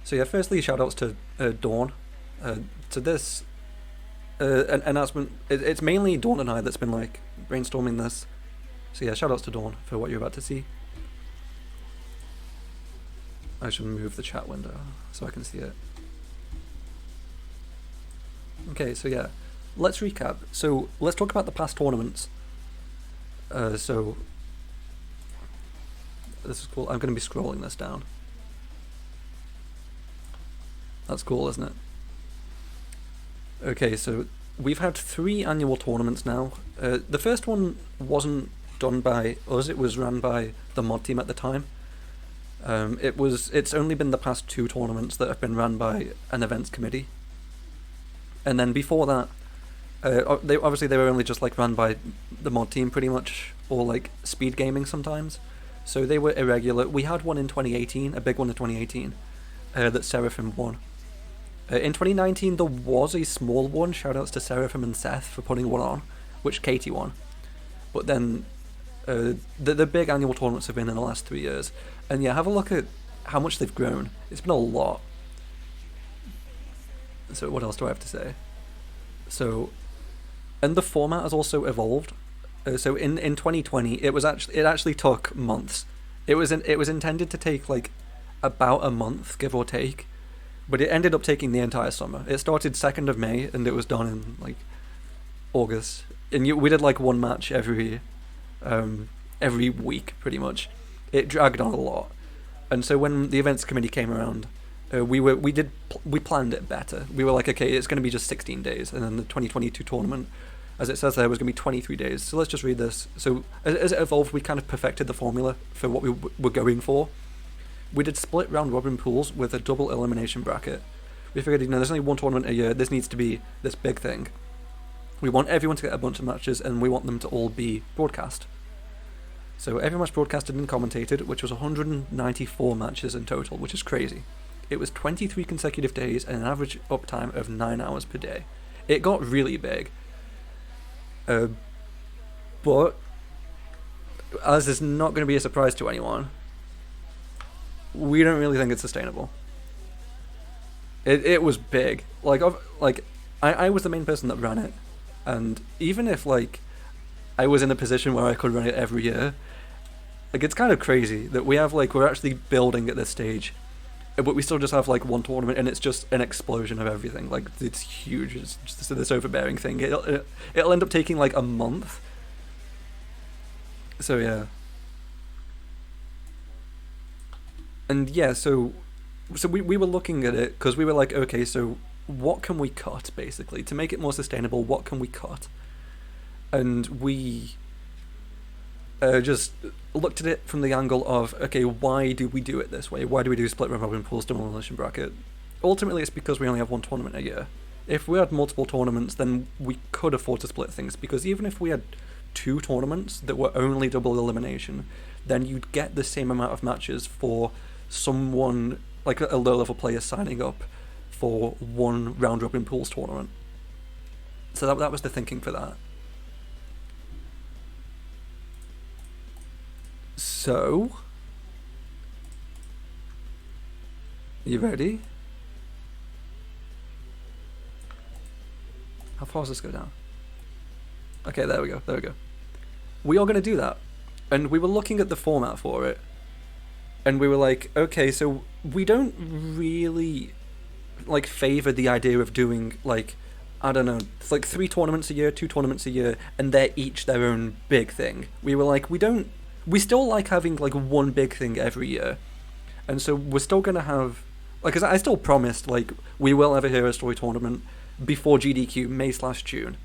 So yeah, firstly, shoutouts to Dawn. To this an announcement. It's mainly Dawn and I that's been like brainstorming this. So yeah, shoutouts to Dawn for what you're about to see. I should move the chat window so I can see it. Okay, so yeah, let's recap. So let's talk about the past tournaments. So this is cool. I'm going to be scrolling this down. That's cool, isn't it? Okay, so we've had 3 annual tournaments now. The first one wasn't done by us, it was run by the mod team at the time. It's only been the past 2 tournaments that have been run by an events committee. And then before that, they were only just like run by the mod team pretty much, or like speed gaming sometimes. So they were irregular. We had one in 2018, a big one in 2018, that Seraphim won. In 2019 there was a small one, shoutouts to Seraphim and Seth for putting one on, which Katie won. But then the big annual tournaments have been in the last 3 years. And yeah, have a look at how much they've grown. It's been a lot. So what else do I have to say? So, and the format has also evolved. So in 2020, it actually took months. It was intended to take like about a month, give or take, but it ended up taking the entire summer. It started 2nd of May and it was done in like August. And we did like one match every week pretty much. It dragged on a lot. And so when the events committee came around, we planned it better. We were like, okay, it's going to be just 16 days, and then the 2022 tournament, as it says there, was going to be 23 days. So let's just read this. So as it evolved, we kind of perfected the formula for what we were going for. We did split round robin pools with a double elimination bracket. We figured, there's only one tournament a year. This needs to be this big thing. We want everyone to get a bunch of matches, and we want them to all be broadcast. So every match broadcasted and commentated, which was 194 matches in total, which is crazy. It was 23 consecutive days and an average uptime of 9 hours per day. It got really big. But, as is not going to be a surprise to anyone, we don't really think it's sustainable. It was big. I was the main person that ran it, and even if I was in a position where I could run it every year, it's kind of crazy that we're actually building at this stage, but we still just have one tournament and it's just an explosion of everything. It's huge. It's just this overbearing thing. It'll end up taking a month. So yeah. And yeah, so we were looking at it because we were like, okay, so what can we cut basically to make it more sustainable? What can we cut? And we just looked at it from the angle of, okay, why do we do it this way? Why do we do split round robin pools, double elimination bracket? Ultimately, it's because we only have one tournament a year. If we had multiple tournaments, then we could afford to split things, because even if we had 2 tournaments that were only double elimination, then you'd get the same amount of matches for someone, like a low-level player signing up for one round robin pools tournament. So that was the thinking for that. So, you ready? How far does this go down? Okay, there we go. We are going to do that. And we were looking at the format for it, and we were like, okay, so we don't really favor the idea of doing I don't know, it's 3 tournaments a year, 2 tournaments a year, and they're each their own big thing. We were like, we still like having one big thing every year, and so we're still gonna have because I still promised we will have a Hero Story tournament before GDQ May/June,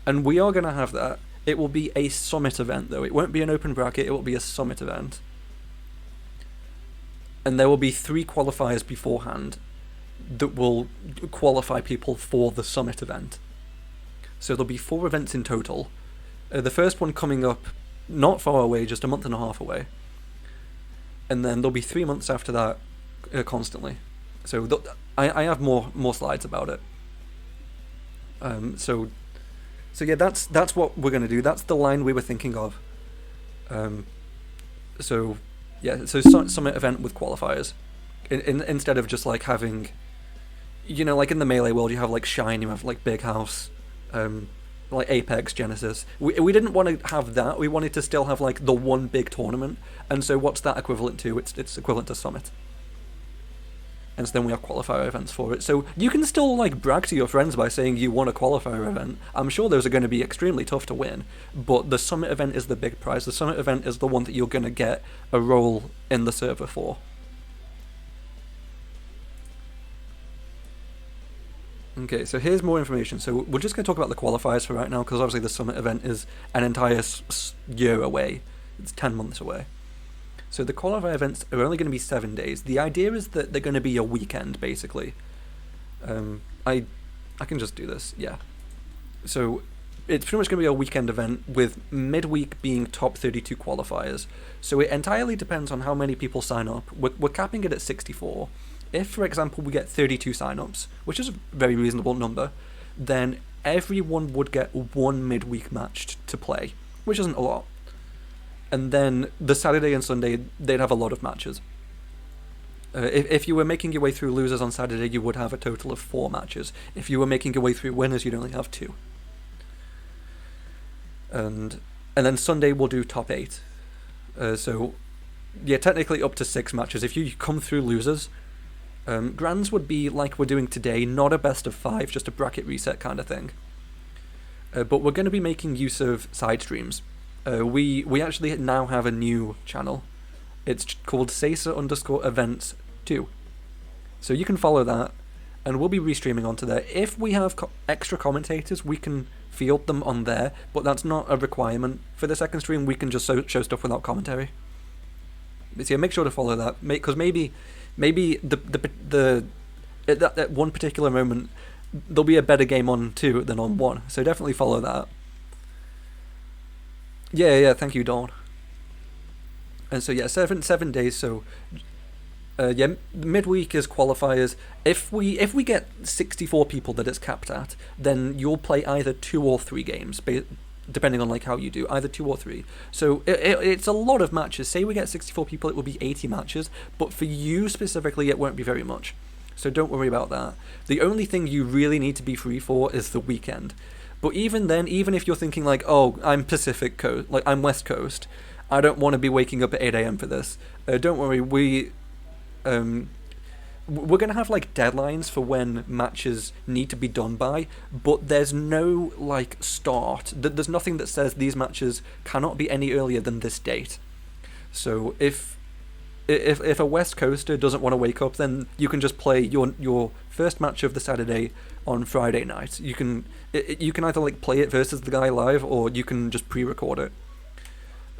and we are gonna have that. It will be a summit event though. It won't be an open bracket. It will be a summit event, and there will be 3 qualifiers beforehand that will qualify people for the summit event. So there'll be 4 events in total. The first one coming up not far away, just a month and a half away. And then there'll be 3 months after that, constantly. So I have more slides about it. So yeah, that's what we're gonna do. That's the line we were thinking of. So yeah, so summit event with qualifiers. instead of just like having, like in the Melee world, you have like Shine, you have like Big House, like Apex, Genesis. We didn't want to have that. We wanted to still have like the one big tournament. And so what's that equivalent to? It's equivalent to Summit. And so then we have qualifier events for it. So you can still like brag to your friends by saying you won a qualifier event. I'm sure those are going to be extremely tough to win, but the Summit event is the big prize. The Summit event is the one that you're going to get a role in the server for. Okay, so here's more information. So we're just going to talk about the qualifiers for right now, because obviously the Summit event is an entire year away. It's 10 months away. So the qualifier events are only going to be 7 days. The idea is that they're going to be a weekend, basically. I can just do this, yeah. So it's pretty much going to be a weekend event, with midweek being top 32 qualifiers. So it entirely depends on how many people sign up. We're capping it at 64. If, for example, we get 32 sign-ups, which is a very reasonable number, then everyone would get one midweek match to play, which isn't a lot. And then the Saturday and Sunday, they'd have a lot of matches. If you were making your way through losers on Saturday, you would have a total of 4 matches. If you were making your way through winners, you'd only have 2. And then Sunday we'll do top 8. So, yeah, technically up to 6 matches. If you come through losers, Grands would be like we're doing today, not a best of 5, just a bracket reset kind of thing. But we're going to be making use of side streams. We actually now have a new channel. It's called Sesa_events 2. So you can follow that, and we'll be restreaming onto there. If we have extra commentators, we can field them on there, but that's not a requirement. For the second stream, we can just show stuff without commentary. But yeah, make sure to follow that, because maybe at one particular moment there'll be a better game on 2 than on 1. So definitely follow that. Yeah, thank you, Dawn. And so yeah, seven days. So yeah, midweek is qualifiers. If we get 64 people that it's capped at, then you'll play either 2 or 3 games, depending on like how you do, either 2 or 3. So it's a lot of matches. Say we get 64 people, it will be 80 matches. But for you specifically, it won't be very much. So don't worry about that. The only thing you really need to be free for is the weekend. But even then, even if you're thinking like, oh, I'm Pacific Coast, like I'm West Coast, I don't want to be waking up at 8 a.m. for this. Don't worry, we're going to have like deadlines for when matches need to be done by, but there's no like start. There's nothing that says these matches cannot be any earlier than this date. So if a West Coaster doesn't want to wake up, then you can just play your first match of the Saturday on Friday night. You can either like play it versus the guy live, or you can just pre-record it.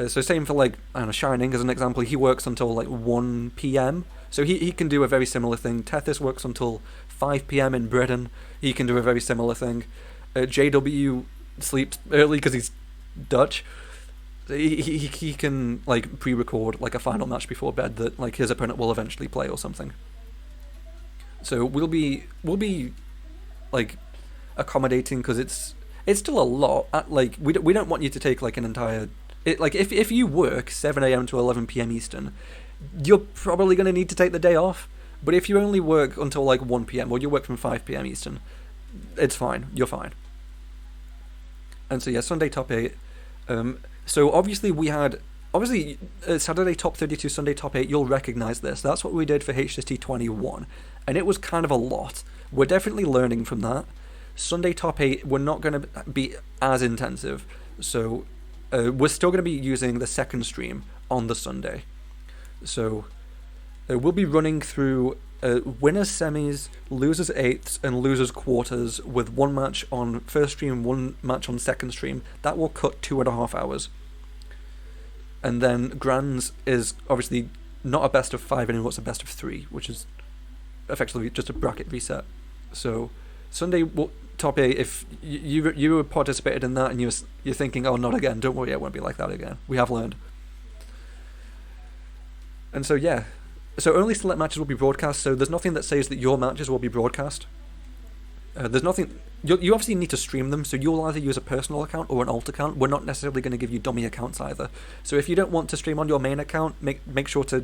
So same for like, I don't know, Shining as an example. He works until like 1 p.m. So he can do a very similar thing. Tethys works until 5 p.m. in Britain. He can do a very similar thing. JW sleeps early because he's Dutch. He can like pre-record like a final match before bed that like his opponent will eventually play or something. So we'll be like accommodating, because it's still a lot. Like we don't want you to take like an entire. Like if you work 7 a.m. to 11 p.m. Eastern, you're probably going to need to take the day off. But if you only work until like 1 p.m. or you work from 5 p.m. Eastern, it's fine. You're fine. And so yeah, Sunday top 8. So obviously Saturday top 32, Sunday top 8, you'll recognise this. That's what we did for HST23, and it was kind of a lot. We're definitely learning from that. Sunday top 8, we're not going to be as intensive, so we're still going to be using the second stream on the Sunday. So we'll be running through winners semis, losers eighths, and losers quarters, with 1 match on first stream, 1 match on second stream. That will cut 2.5 hours. And then Grands is obviously not a best of 5 anymore, it's a best of 3, which is effectively just a bracket reset. So Sunday top 8, if you participated in that and you're thinking, oh, not again, don't worry, it won't be like that again. We have learned. And so yeah, so only select matches will be broadcast, so there's nothing that says that your matches will be broadcast. There's nothing. You obviously need to stream them, so you'll either use a personal account or an alt account. We're not necessarily going to give you dummy accounts either. So if you don't want to stream on your main account, make sure to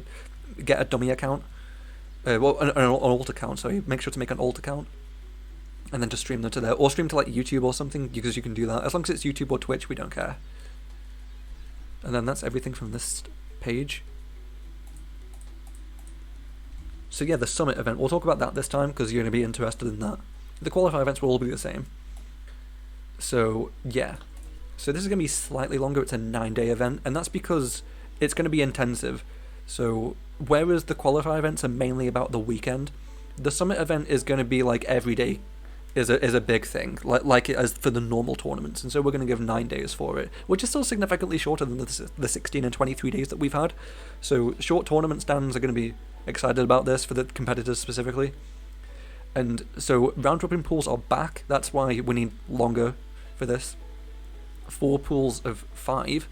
get a dummy account. Well, an alt account. So make sure to make an alt account, and then just stream them to there, or stream to like YouTube or something, because you can do that. As long as it's YouTube or Twitch, we don't care. And then that's everything from this page. So yeah, the summit event, we'll talk about that this time because you're going to be interested in that. The qualifier events will all be the same. So yeah, so this is going to be slightly longer. It's a 9-day event, and that's because it's going to be intensive. So whereas the qualifier events are mainly about the weekend, the summit event is going to be like every day is a big thing, like it as for the normal tournaments. And so we're going to give 9 days for it, which is still significantly shorter than the 16 and 23 days that we've had. So short tournament stands are going to be excited about this for the competitors specifically. And so round robin pools are back. That's why we need longer for this. 4 pools of 5.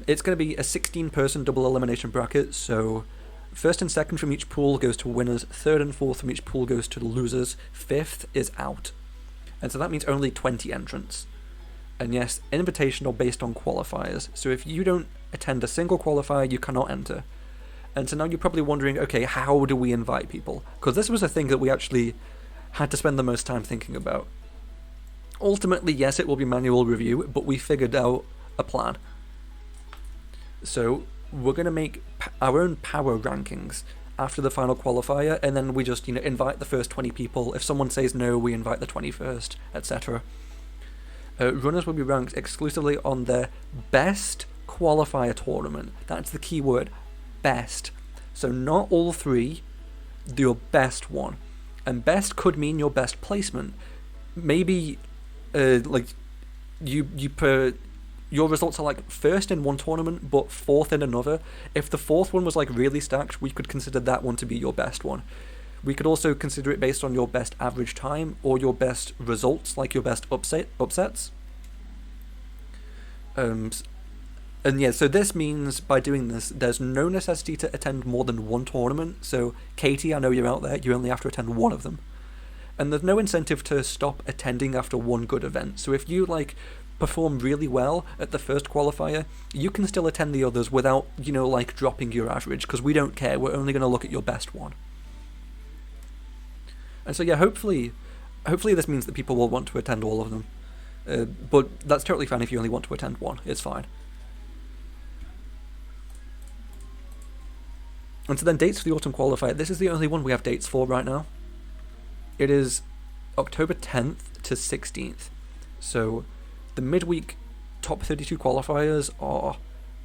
It's going to be a 16-person double elimination bracket. So first and second from each pool goes to winners. Third and fourth from each pool goes to losers. Fifth is out. And so that means only 20 entrants. And yes, invitational based on qualifiers. So if you don't attend a single qualifier, you cannot enter. And so now you're probably wondering, okay, how do we invite people? Because this was a thing that we actually had to spend the most time thinking about. Ultimately, yes, it will be manual review, but we figured out a plan. So we're going to make our own power rankings after the final qualifier, and then we just, invite the first 20 people. If someone says no, we invite the 21st, etc. Runners will be ranked exclusively on their best qualifier tournament. That's the key word. Best. So not all 3, your best one. And best could mean your best placement. Maybe your results are like first in one tournament but fourth in another. If the fourth one was like really stacked, we could consider that one to be your best one. We could also consider it based on your best average time or your best results, like your best upsets. And yeah, so this means by doing this, there's no necessity to attend more than one tournament. So Katie, I know you're out there, you only have to attend one of them. And there's no incentive to stop attending after one good event. So if you perform really well at the first qualifier, you can still attend the others without, dropping your average, because we don't care. We're only going to look at your best one. And so yeah, hopefully this means that people will want to attend all of them. But that's totally fine if you only want to attend one. It's fine. And so then dates for the autumn qualifier. This is the only one we have dates for right now. It is October 10th to 16th. So the midweek top 32 qualifiers are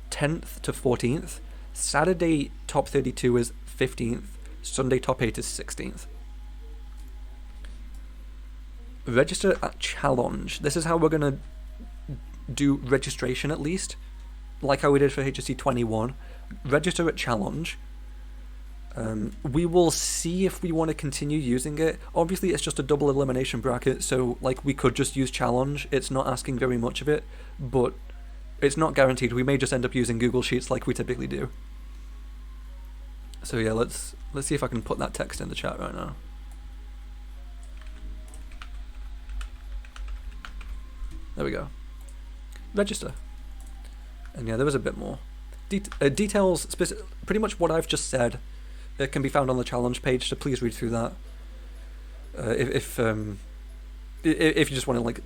10th to 14th. Saturday top 32 is 15th. Sunday top 8 is 16th. Register at Challenge. This is how we're going to do registration, at least. Like how we did for HST23. Register at Challenge. We will see if we want to continue using it. Obviously, it's just a double elimination bracket, so we could just use Challenge. It's not asking very much of it, but it's not guaranteed. We may just end up using Google Sheets like we typically do. So yeah, let's see if I can put that text in the chat right now. There we go. Register. And yeah, there was a bit more. Details, pretty much what I've just said. It can be found on the challenge page, so please read through that. If you just want to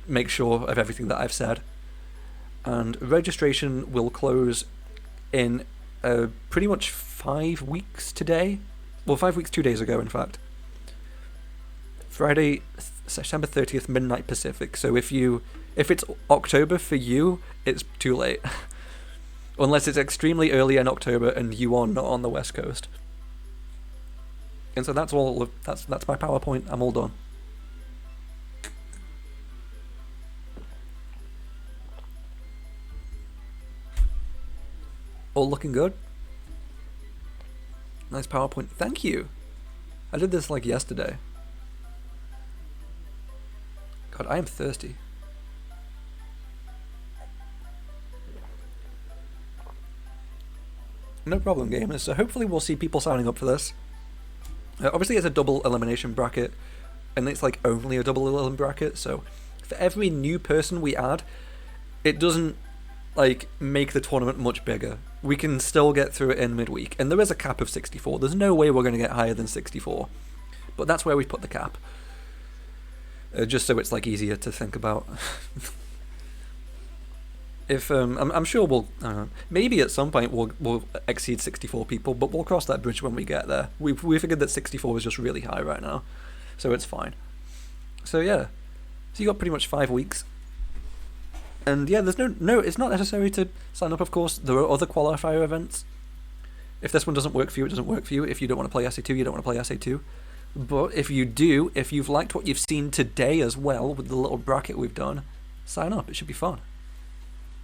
make sure of everything that I've said. And registration will close in pretty much 5 weeks today. Well, 5 weeks 2 days ago, in fact. Friday, September 30th, midnight Pacific. So if it's October for you, it's too late. Unless it's extremely early in October and you are not on the West Coast. And so that's all. That's my PowerPoint. I'm all done. All looking good. Nice PowerPoint. Thank you. I did this yesterday. God, I am thirsty. No problem, gamers. So hopefully we'll see people signing up for this. Obviously it's a double elimination bracket, and it's only a double elimination bracket, so for every new person we add, it doesn't make the tournament much bigger. we can still get through it in midweek. And there is a cap of 64. There's no way we're going to get higher than 64. But that's where we put the cap. Just so it's like easier to think about. If I'm sure we'll maybe at some point we'll exceed 64 people, but we'll cross that bridge when we get there. We figured that 64 is just really high right now, so it's fine. So yeah, so you got pretty much 5 weeks, and yeah, there's no. It's not necessary to sign up. Of course, there are other qualifier events. If this one doesn't work for you, it doesn't work for you. If you don't want to play SA2, you don't want to play SA2. But if you do, if you've liked what you've seen today as well with the little bracket we've done, sign up. It should be fun.